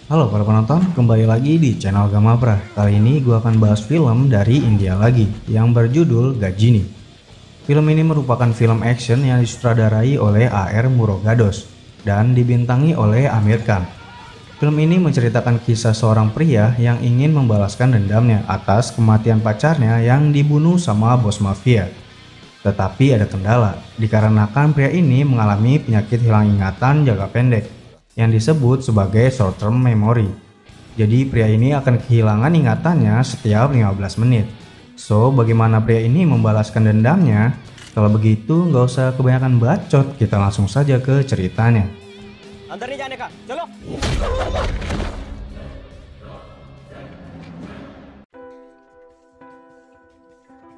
Halo para penonton, kembali lagi di channel Gamapra. Kali ini gue akan bahas film dari India lagi yang berjudul Gajini. Film ini merupakan film action yang disutradarai oleh A.R. Murugadoss dan dibintangi oleh Aamir Khan. Film ini menceritakan kisah seorang pria yang ingin membalaskan dendamnya atas kematian pacarnya yang dibunuh sama bos mafia. Tetapi ada kendala, dikarenakan pria ini mengalami penyakit hilang ingatan jangka pendek yang disebut sebagai short term memory. Jadi pria ini akan kehilangan ingatannya setiap 15 menit. So, bagaimana pria ini membalaskan dendamnya? Kalau begitu nggak usah kebanyakan bacot, kita langsung saja ke ceritanya. अंदर नहीं जाने का, चलो।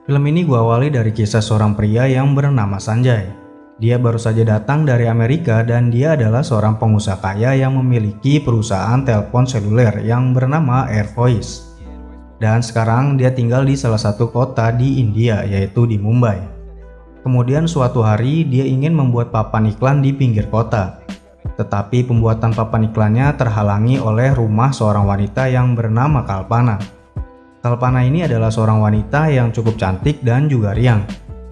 Film ini gua awali dari kisah seorang pria yang bernama Sanjay. Dia baru saja datang dari Amerika dan dia adalah seorang pengusaha kaya yang memiliki perusahaan telepon seluler yang bernama Air Voice. Dan sekarang dia tinggal di salah satu kota di India, yaitu di Mumbai. Kemudian suatu hari dia ingin membuat papan iklan di pinggir kota. Tetapi pembuatan papan iklannya terhalangi oleh rumah seorang wanita yang bernama Kalpana. Kalpana ini adalah seorang wanita yang cukup cantik dan juga riang.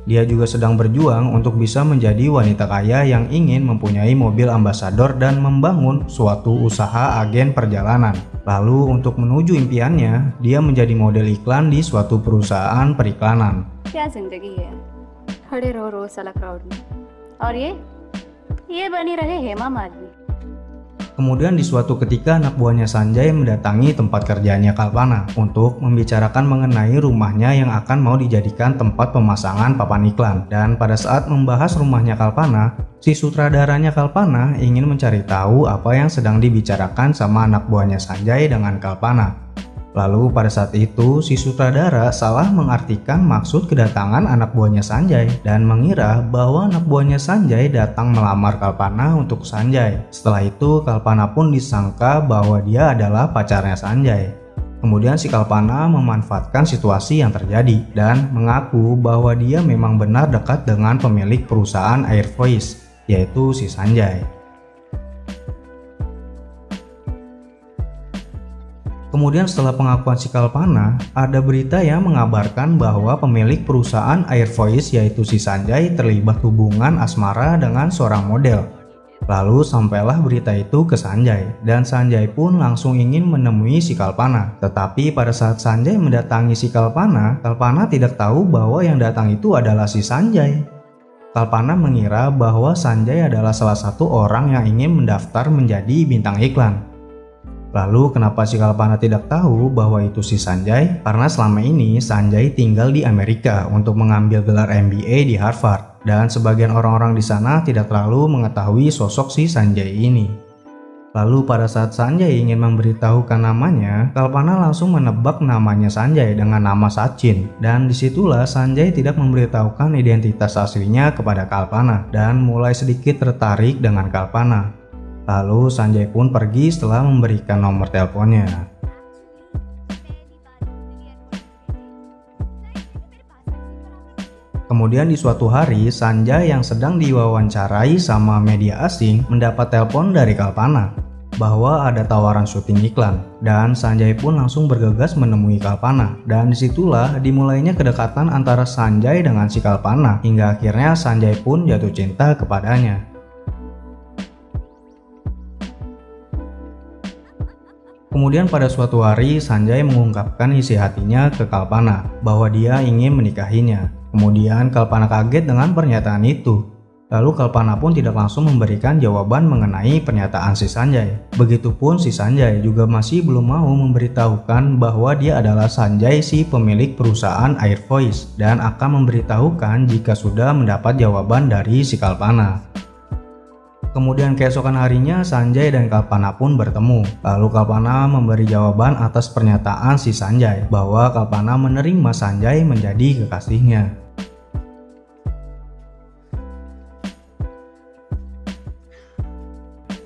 Dia juga sedang berjuang untuk bisa menjadi wanita kaya yang ingin mempunyai mobil ambasador dan membangun suatu usaha agen perjalanan. Lalu untuk menuju impiannya, dia menjadi model iklan di suatu perusahaan periklanan. क्या जिंदगी है, खड़े रहो रोज साला क्राउड में, और ये बनी रहे हेमा Malini. Kemudian di suatu ketika anak buahnya Sanjay mendatangi tempat kerjanya Kalpana untuk membicarakan mengenai rumahnya yang akan mau dijadikan tempat pemasangan papan iklan. Dan pada saat membahas rumahnya Kalpana, si sutradaranya Kalpana ingin mencari tahu apa yang sedang dibicarakan sama anak buahnya Sanjay dengan Kalpana. Lalu pada saat itu si sutradara salah mengartikan maksud kedatangan anak buahnya Sanjay dan mengira bahwa anak buahnya Sanjay datang melamar Kalpana untuk Sanjay. Setelah itu Kalpana pun disangka bahwa dia adalah pacarnya Sanjay. Kemudian si Kalpana memanfaatkan situasi yang terjadi dan mengaku bahwa dia memang benar dekat dengan pemilik perusahaan Air Voice, yaitu si Sanjay. Kemudian setelah pengakuan si Kalpana, ada berita yang mengabarkan bahwa pemilik perusahaan Air Voice yaitu si Sanjay terlibat hubungan asmara dengan seorang model. Lalu sampailah berita itu ke Sanjay, dan Sanjay pun langsung ingin menemui si Kalpana. Tetapi pada saat Sanjay mendatangi si Kalpana, Kalpana tidak tahu bahwa yang datang itu adalah si Sanjay. Kalpana mengira bahwa Sanjay adalah salah satu orang yang ingin mendaftar menjadi bintang iklan. Lalu kenapa si Kalpana tidak tahu bahwa itu si Sanjay? Karena selama ini Sanjay tinggal di Amerika untuk mengambil gelar MBA di Harvard, dan sebagian orang-orang di sana tidak terlalu mengetahui sosok si Sanjay ini. Lalu pada saat Sanjay ingin memberitahukan namanya, Kalpana langsung menebak namanya Sanjay dengan nama Sachin, dan disitulah Sanjay tidak memberitahukan identitas aslinya kepada Kalpana dan mulai sedikit tertarik dengan Kalpana. Lalu Sanjay pun pergi setelah memberikan nomor teleponnya. Kemudian di suatu hari, Sanjay yang sedang diwawancarai sama media asing mendapat telepon dari Kalpana bahwa ada tawaran syuting iklan, dan Sanjay pun langsung bergegas menemui Kalpana, dan disitulah dimulainya kedekatan antara Sanjay dengan si Kalpana hingga akhirnya Sanjay pun jatuh cinta kepadanya. Kemudian pada suatu hari Sanjay mengungkapkan isi hatinya ke Kalpana bahwa dia ingin menikahinya. Kemudian Kalpana kaget dengan pernyataan itu. Lalu Kalpana pun tidak langsung memberikan jawaban mengenai pernyataan si Sanjay. Begitupun si Sanjay juga masih belum mau memberitahukan bahwa dia adalah Sanjay si pemilik perusahaan Air Voice dan akan memberitahukan jika sudah mendapat jawaban dari si Kalpana. Kemudian keesokan harinya Sanjay dan Kalpana pun bertemu. Lalu Kalpana memberi jawaban atas pernyataan si Sanjay bahwa Kalpana menerima Sanjay menjadi kekasihnya.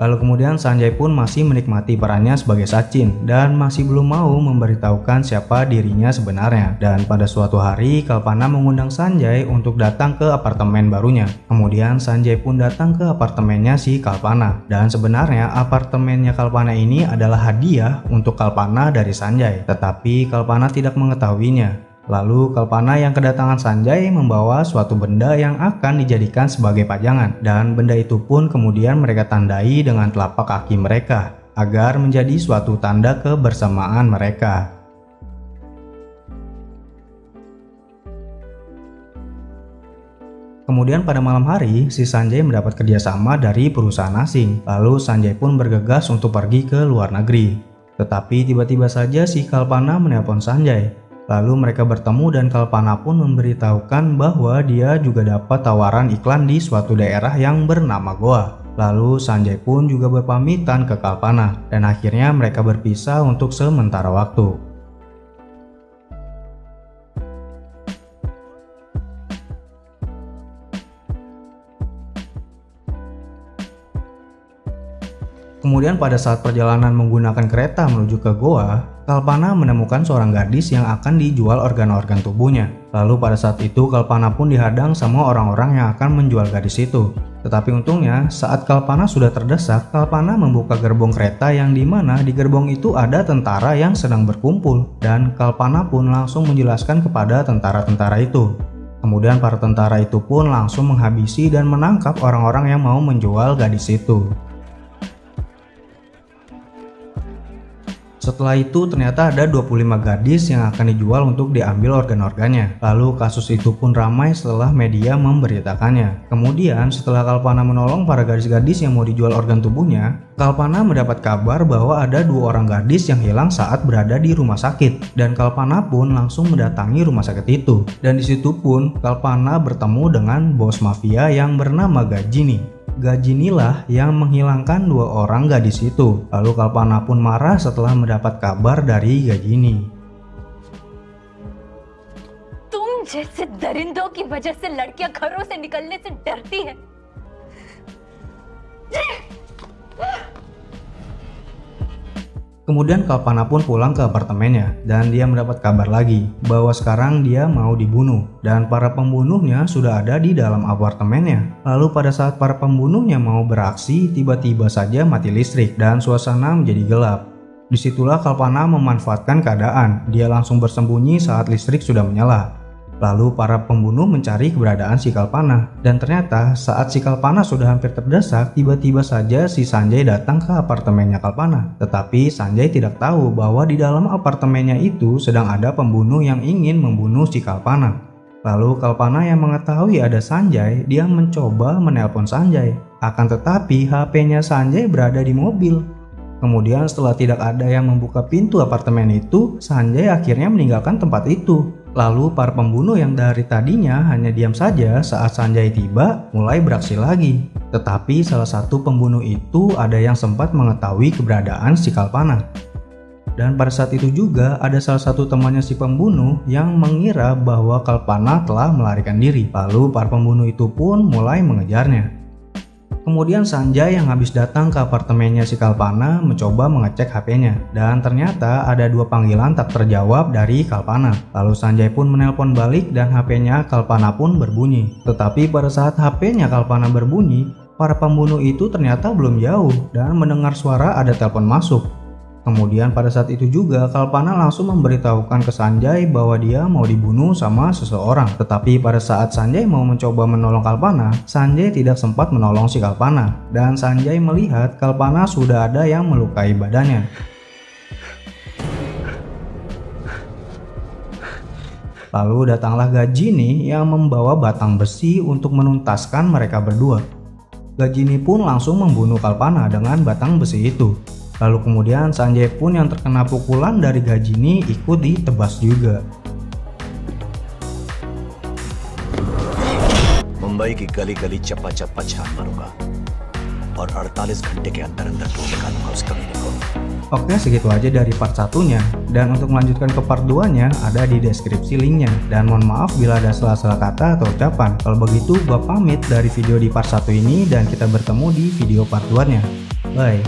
Lalu kemudian Sanjay pun masih menikmati perannya sebagai Sachin dan masih belum mau memberitahukan siapa dirinya sebenarnya. Dan pada suatu hari Kalpana mengundang Sanjay untuk datang ke apartemen barunya. Kemudian Sanjay pun datang ke apartemennya si Kalpana. Dan sebenarnya apartemennya Kalpana ini adalah hadiah untuk Kalpana dari Sanjay. Tetapi Kalpana tidak mengetahuinya. Lalu Kalpana yang kedatangan Sanjay membawa suatu benda yang akan dijadikan sebagai pajangan, dan benda itu pun kemudian mereka tandai dengan telapak kaki mereka agar menjadi suatu tanda kebersamaan mereka. Kemudian pada malam hari, si Sanjay mendapat kerjasama dari perusahaan asing. Lalu Sanjay pun bergegas untuk pergi ke luar negeri. Tetapi tiba-tiba saja si Kalpana menelpon Sanjay. Lalu mereka bertemu dan Kalpana pun memberitahukan bahwa dia juga dapat tawaran iklan di suatu daerah yang bernama Goa. Lalu Sanjay pun juga berpamitan ke Kalpana dan akhirnya mereka berpisah untuk sementara waktu. Kemudian pada saat perjalanan menggunakan kereta menuju ke Goa, Kalpana menemukan seorang gadis yang akan dijual organ-organ tubuhnya. Lalu pada saat itu Kalpana pun dihadang sama orang-orang yang akan menjual gadis itu. Tetapi untungnya saat Kalpana sudah terdesak, Kalpana membuka gerbong kereta yang dimana di gerbong itu ada tentara yang sedang berkumpul. Dan Kalpana pun langsung menjelaskan kepada tentara-tentara itu. Kemudian para tentara itu pun langsung menghabisi dan menangkap orang-orang yang mau menjual gadis itu. Setelah itu ternyata ada 25 gadis yang akan dijual untuk diambil organ-organnya. Lalu kasus itu pun ramai setelah media memberitakannya. Kemudian setelah Kalpana menolong para gadis-gadis yang mau dijual organ tubuhnya, Kalpana mendapat kabar bahwa ada 2 orang gadis yang hilang saat berada di rumah sakit. Dan Kalpana pun langsung mendatangi rumah sakit itu. Dan disitu pun Kalpana bertemu dengan bos mafia yang bernama Gajini. Gajinilah yang menghilangkan 2 orang gadis itu. Lalu Kalpana pun marah setelah mendapat kabar dari Gajini. तुम जैसे दरिंदों की वजह से लड़कियां घरों से निकलने से डरती है। Kemudian Kalpana pun pulang ke apartemennya dan dia mendapat kabar lagi bahwa sekarang dia mau dibunuh dan para pembunuhnya sudah ada di dalam apartemennya. Lalu pada saat para pembunuhnya mau beraksi, tiba-tiba saja mati listrik dan suasana menjadi gelap. Disitulah Kalpana memanfaatkan keadaan, dia langsung bersembunyi saat listrik sudah menyala. Lalu para pembunuh mencari keberadaan si Kalpana. Dan ternyata saat si Kalpana sudah hampir terdesak, tiba-tiba saja si Sanjay datang ke apartemennya Kalpana. Tetapi Sanjay tidak tahu bahwa di dalam apartemennya itu sedang ada pembunuh yang ingin membunuh si Kalpana. Lalu Kalpana yang mengetahui ada Sanjay, dia mencoba menelpon Sanjay. Akan tetapi HP-nya Sanjay berada di mobil. Kemudian setelah tidak ada yang membuka pintu apartemen itu, Sanjay akhirnya meninggalkan tempat itu. Lalu para pembunuh yang dari tadinya hanya diam saja saat Sanjay tiba mulai beraksi lagi. Tetapi salah satu pembunuh itu ada yang sempat mengetahui keberadaan si Kalpana. Dan pada saat itu juga ada salah satu temannya si pembunuh yang mengira bahwa Kalpana telah melarikan diri. Lalu para pembunuh itu pun mulai mengejarnya. Kemudian Sanjay yang habis datang ke apartemennya si Kalpana mencoba mengecek HP-nya dan ternyata ada 2 panggilan tak terjawab dari Kalpana. Lalu Sanjay pun menelpon balik dan HP-nya Kalpana pun berbunyi. Tetapi pada saat HP-nya Kalpana berbunyi, para pembunuh itu ternyata belum jauh dan mendengar suara ada telepon masuk. Kemudian pada saat itu juga Kalpana langsung memberitahukan ke Sanjay bahwa dia mau dibunuh sama seseorang. Tetapi pada saat Sanjay mau mencoba menolong Kalpana, Sanjay tidak sempat menolong si Kalpana. Dan Sanjay melihat Kalpana sudah ada yang melukai badannya. Lalu datanglah Gajini yang membawa batang besi untuk menuntaskan mereka berdua. Gajini pun langsung membunuh Kalpana dengan batang besi itu. Lalu kemudian Sanjay pun yang terkena pukulan dari Gajini ikut ditebas juga. Mumbai की गली-गली चप्पा-चप्पा छान मारूंगा और 48 घंटे के अंदर-अंदर ढूंढ निकालूंगा उस कमीने को. Oke, segitu aja dari part 1-nya. Dan untuk melanjutkan ke part 2-nya ada di deskripsi linknya. Dan mohon maaf bila ada salah-salah kata atau ucapan. Kalau begitu gua pamit dari video di part 1 ini dan kita bertemu di video part 2-nya. Bye.